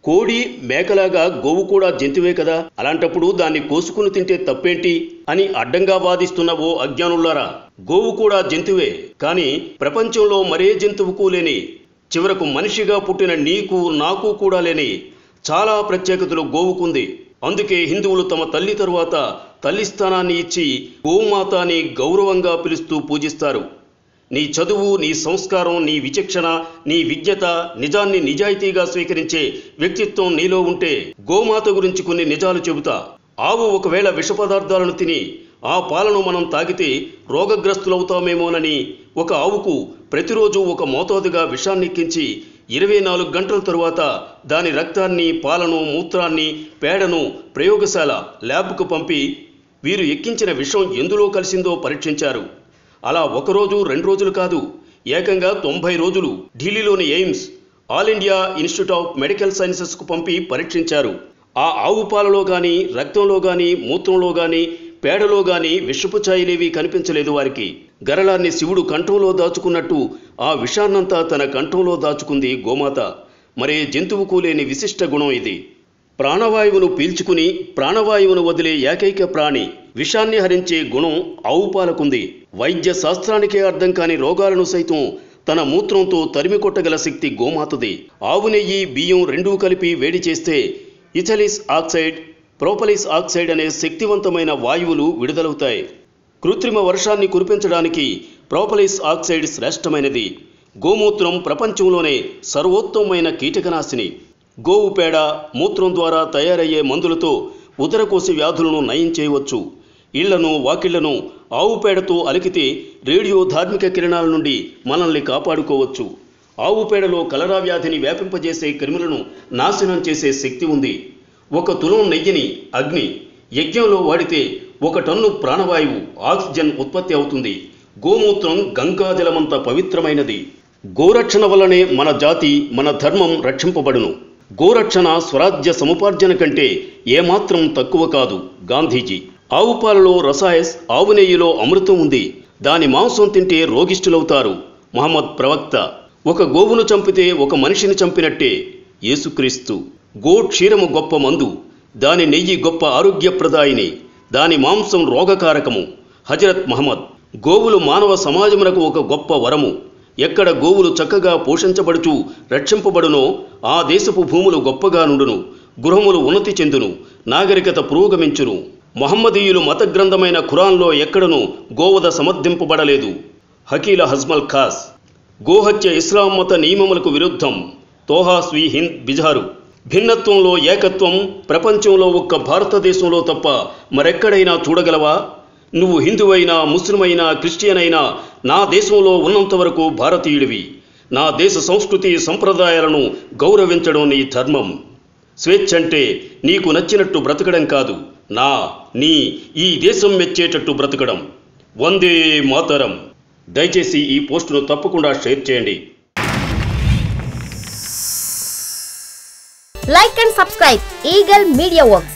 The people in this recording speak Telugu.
కోడి మేకలాగా గోవు కూడా జంతువే కదా, అలాంటప్పుడు దాన్ని కోసుకుని తింటే తప్పేంటి అని అడ్డంగా వాదిస్తున్న ఓ అజ్ఞానులారా, గోవు కూడా జంతువే, కానీ ప్రపంచంలో మరే జంతువుకు లేని, చివరకు మనిషిగా పుట్టిన నీకు నాకు కూడా లేని చాలా ప్రత్యేకతలు గోవుకుంది. అందుకే హిందువులు తమ తల్లి తరువాత తల్లి స్థానాన్ని ఇచ్చి గోమాత అని గౌరవంగా పిలుస్తూ పూజిస్తారు. నీ చదువు, నీ సంస్కారం, నీ విచక్షణ, నీ విజ్ఞత, నిజాన్ని నిజాయితీగా స్వీకరించే వ్యక్తిత్వం నీలో ఉంటే గోమాత గురించి కొన్ని నిజాలు చెబుతా. ఆవు ఒకవేళ విష పదార్థాలను తిని ఆ పాలను మనం తాగితే రోగగ్రస్తులవుతామేమోనని ఒక ఆవుకు ప్రతిరోజు ఒక మోతాదుగా విషాన్ని ఎక్కించి 24 గంటల తరువాత దాని రక్తాన్ని, పాలను, మూత్రాన్ని, పేడను ప్రయోగశాల ల్యాబ్కు పంపి వీరు ఎక్కించిన విషం ఎందులో కలిసిందో పరీక్షించారు. అలా ఒకరోజు 2 రోజులు కాదు, ఏకంగా 90 రోజులు ఢిల్లీలోని AIIMS, All India Institute of Medical సైన్సెస్కు పంపి పరీక్షించారు. ఆ ఆవు పాలలో కానీ, రక్తంలో కానీ, మూత్రంలో కానీ, పేడలో కానీ విషపు ఛాయలేవి కనిపించలేదు వారికి. గరళాన్ని శివుడు కంఠంలో దాచుకున్నట్టు ఆ విషాన్నంతా తన కంఠంలో దాచుకుంది గోమాత. మరే జంతువుకు లేని విశిష్ట గుణం ఇది. ప్రాణవాయువును పీల్చుకుని ప్రాణవాయువును వదిలే ఏకైక ప్రాణి. విషాన్ని హరించే గుణం ఆవు పాలకుంది. వైద్య శాస్త్రానికే అర్థం కాని రోగాలను సైతం తన మూత్రంతో తరిమి కొట్టగల శక్తి గోమాతది. ఆవు నెయ్యి, బియ్యం రెండూ కలిపి వేడి చేస్తే ఇథిలిస్ ఆక్సైడ్, ప్రోపలిస్ ఆక్సైడ్ అనే శక్తివంతమైన వాయువులు విడుదలవుతాయి. కృత్రిమ వర్షాన్ని కురిపించడానికి ప్రోపలిస్ ఆక్సైడ్ శ్రేష్టమైనది. గోమూత్రం ప్రపంచంలోనే సర్వోత్తమమైన కీటకనాశిని. గోవు పేడ, మూత్రం ద్వారా తయారయ్యే మందులతో ఉదరకోశ వ్యాధులను నయం చేయవచ్చు. ఇళ్లను, వాకిళ్లను ఆవు పేడతో అలికితే రేడియో ధార్మిక కిరణాల నుండి మనల్ని కాపాడుకోవచ్చు. ఆవు పేడలో కలరా వ్యాధిని వ్యాపింపజేసే క్రిములను నాశనం చేసే శక్తి ఉంది. 1 తులం నెయ్యిని అగ్ని యజ్ఞంలో వాడితే 1 టన్ను ప్రాణవాయువు, ఆక్సిజన్ ఉత్పత్తి అవుతుంది. గోమూత్రం గంగాజలమంత పవిత్రమైనది. గోరక్షణ వల్లనే మన జాతి, మన ధర్మం రక్షింపబడును. గోరక్షణ స్వరాజ్య సముపార్జన కంటే ఏమాత్రం తక్కువ కాదు. గాంధీజీ. ఆవు పాలలో రసాయస్, ఆవు నెయ్యిలో అమృతం ఉంది. దాని మాంసం తింటే రోగిష్ఠులవుతారు. మహమ్మద్ ప్రవక్త. 1 గోవును చంపితే 1 మనిషిని చంపినట్టే. యేసుక్రీస్తు. గో క్షీరము గొప్ప మందు, దాని నెయ్యి గొప్ప ఆరోగ్యప్రదాయిని, దాని మాంసం రోగకారకము. హజరత్ మహమ్మద్. గోవులు మానవ సమాజమునకు 1 గొప్ప వరము. ఎక్కడ గోవులు చక్కగా పోషించబడుచు రక్షింపబడునో ఆ దేశపు భూములు గొప్పగా నుండును, గృహములు ఉన్నతి చెందును, నాగరికత పురోగమించును. మహమ్మదీయులు మత గ్రంథమైన ఖురాన్లో ఎక్కడనూ గోవధ సమర్థింపబడలేదు. హకీల హజ్మల్ ఖాస్. గోహత్య ఇస్లాం మత నియమములకు విరుద్ధం. తోహా స్వీ హింద్ బిజారు. భిన్నత్వంలో ఏకత్వం ప్రపంచంలో ఒక్క భారతదేశంలో తప్ప మరెక్కడైనా చూడగలవా? నువ్వు హిందువైనా, ముస్లిమైనా, క్రిస్టియన్ అయినా నా దేశంలో ఉన్నంతవరకు భారతీయుడివి. నా దేశ సంస్కృతి సంప్రదాయాలను గౌరవించడం నీ ధర్మం. స్వేచ్ఛ అంటే నీకు నచ్చినట్టు బ్రతకడం కాదు, నీ ఈ దేశం మెచ్చేటట్టు బ్రతకడం. వందే మాతరం. దయచేసి ఈ పోస్టును తప్పకుండా షేర్ చేయండి. Like and subscribe Eagle Media Works.